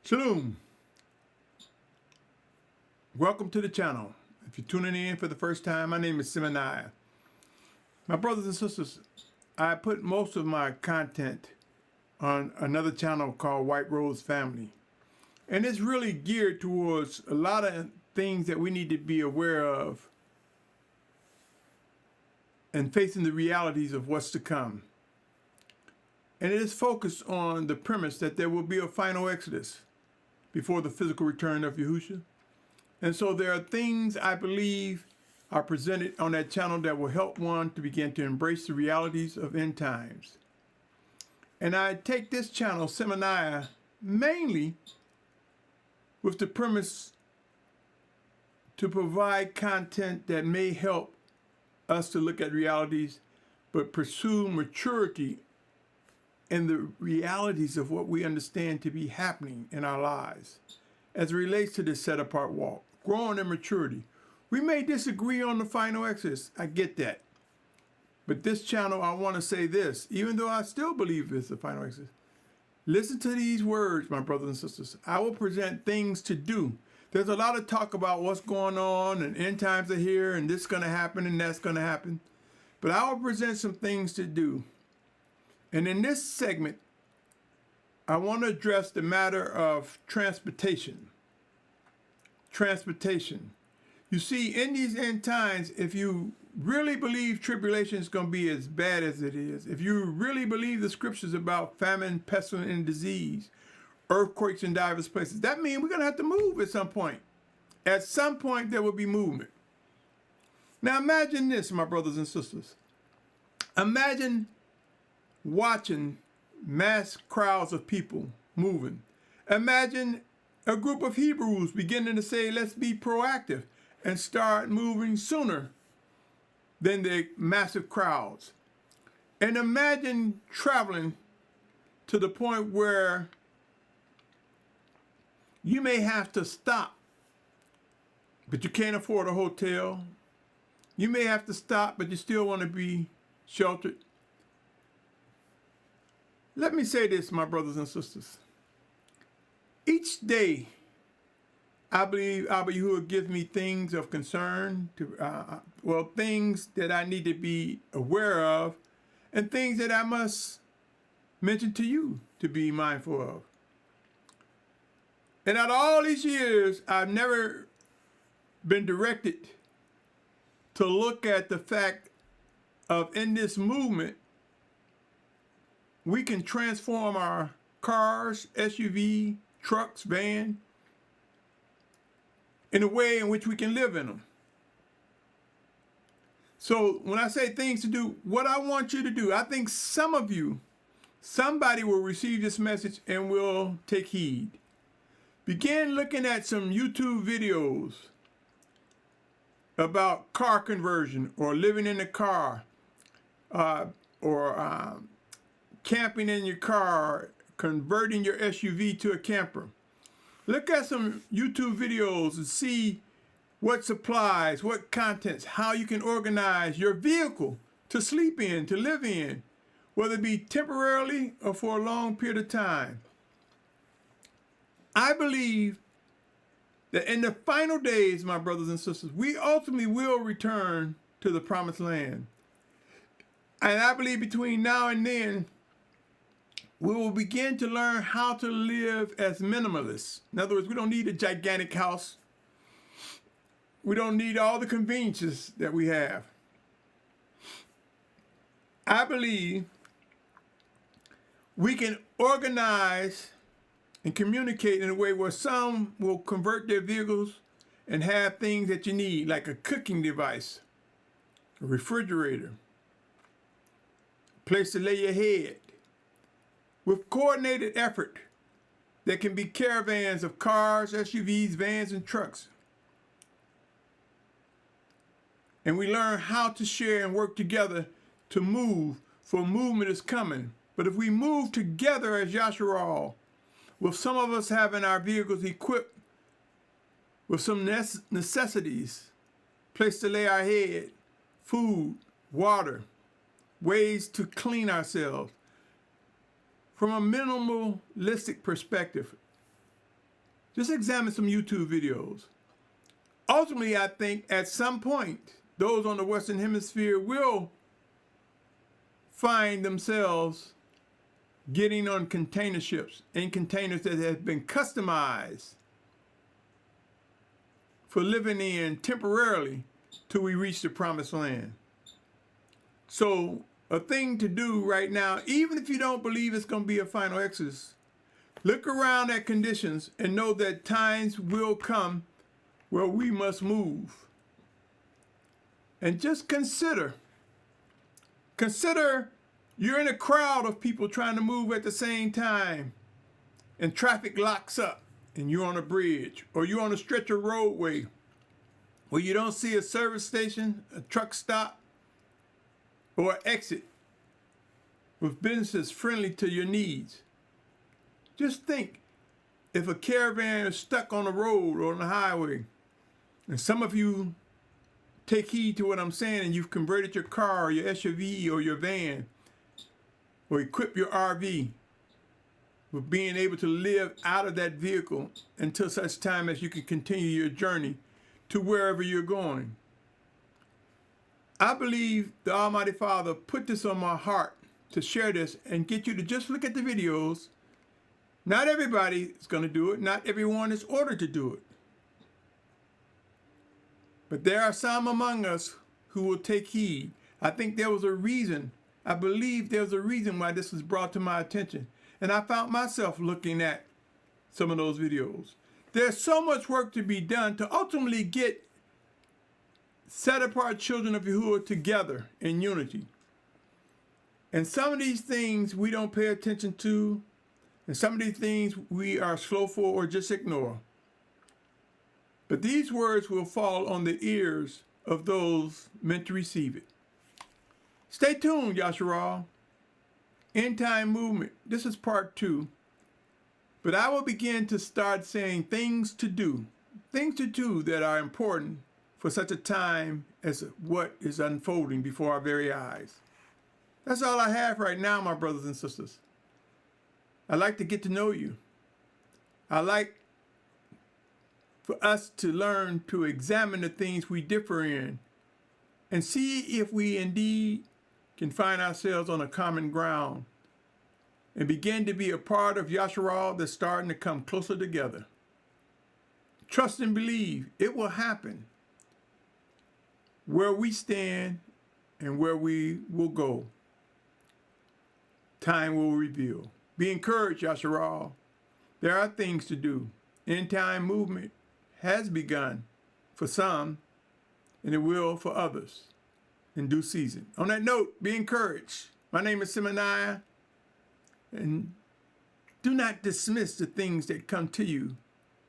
Shalom. Welcome to the channel. If you're tuning in for the first time, my name is Symmanayah. My brothers and sisters, I put most of my content on another channel called White Rose Family. And it's really geared towards a lot of things that we need to be aware of and facing the realities of what's to come. And it is focused on the premise that there will be a final exodus before the physical return of Yahusha. And so there are things I believe are presented on that channel that will help one to begin to embrace the realities of end times. And I take this channel, Symmanayah, mainly with the premise to provide content that may help us to look at realities, but pursue maturity in the realities of what we understand to be happening in our lives as it relates to this set-apart walk, growing in maturity. We may disagree on the final exodus. I get that. But this channel, I want to say this, even though I still believe it's the final exodus. Listen to these words, my brothers and sisters. I will present things to do. There's a lot of talk about what's going on and end times are here and this is going to happen and that's going to happen. But I will present some things to do. And in this segment, I want to address the matter of transportation. Transportation. You see, in these end times, if you really believe tribulation is going to be as bad as it is, if you really believe the scriptures about famine, pestilence, and disease, earthquakes in diverse places, that means we're going to have to move at some point. At some point, there will be movement. Now imagine this, my brothers and sisters. Imagine watching mass crowds of people moving. Imagine a group of Hebrews beginning to say, let's be proactive and start moving sooner than the massive crowds. And imagine traveling to the point where you may have to stop, but you can't afford a hotel. You may have to stop, but you still want to be sheltered. Let me say this, my brothers and sisters. Each day, I believe Abba Yahuah gives me things of concern, things that I need to be aware of, and things that I must mention to you to be mindful of. And out of all these years, I've never been directed to look at the fact of in this movement, we can transform our cars, SUV, trucks, van, in a way in which we can live in them. So when I say things to do, what I want you to do, I think some of you, somebody will receive this message and will take heed. Begin looking at some YouTube videos about car conversion or living in a car or camping in your car, converting your SUV to a camper. Look at some YouTube videos and see what supplies, what contents, how you can organize your vehicle to sleep in, to live in, whether it be temporarily or for a long period of time. I believe that in the final days, my brothers and sisters, we ultimately will return to the promised land. And I believe between now and then, we will begin to learn how to live as minimalists. In other words, we don't need a gigantic house. We don't need all the conveniences that we have. I believe we can organize and communicate in a way where some will convert their vehicles and have things that you need, like a cooking device, a refrigerator, a place to lay your head. With coordinated effort, there can be caravans of cars, SUVs, vans, and trucks. And we learn how to share and work together to move, for movement is coming. But if we move together as Yahuah, with some of us having our vehicles equipped with some necessities, place to lay our head, food, water, ways to clean ourselves, from a minimalistic perspective, Just examine some YouTube videos. Ultimately, I think at some point, those on the Western Hemisphere will find themselves getting on container ships and containers that have been customized for living in temporarily till we reach the promised land. So a thing to do right now, even if you don't believe it's going to be a final exodus, look around at conditions and know that times will come where we must move. And just consider you're in a crowd of people trying to move at the same time, and traffic locks up, and you're on a bridge, or you're on a stretch of roadway where you don't see a service station, a truck stop, or an exit with businesses friendly to your needs. Just think, if a caravan is stuck on the road or on the highway, and some of you take heed to what I'm saying, and you've converted your car or your SUV or your van, or equip your RV with being able to live out of that vehicle until such time as you can continue your journey to wherever you're going. I believe the Almighty Father put this on my heart to share this and get you to just look at the videos. Not everybody is going to do it. Not everyone is ordered to do it. But there are some among us who will take heed. I think there was a reason. I believe there's a reason why this was brought to my attention. And I found myself looking at some of those videos. There's so much work to be done to ultimately get set-apart children of Yahuah together in unity. And some of these things we don't pay attention to, and some of these things we are slow for or just ignore. But these words will fall on the ears of those meant to receive it. Stay tuned, Yahuah. EndTime Movement. This is part 2. But I will begin to start saying things to do that are important for such a time as what is unfolding before our very eyes. That's all I have right now, my brothers and sisters. I'd like to get to know you. I like for us to learn to examine the things we differ in and see if we indeed can find ourselves on a common ground and begin to be a part of Yahuah that's starting to come closer together. Trust and believe it will happen. Where we stand and where we will go, time will reveal. Be encouraged, Yahuah. There are things to do. EndTime Movement has begun for some, and it will for others in due season. On that note, be encouraged. My name is Symmanayah, and do not dismiss the things that come to you,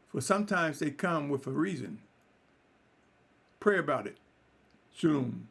for sometimes they come with a reason. Pray about it. Shalom.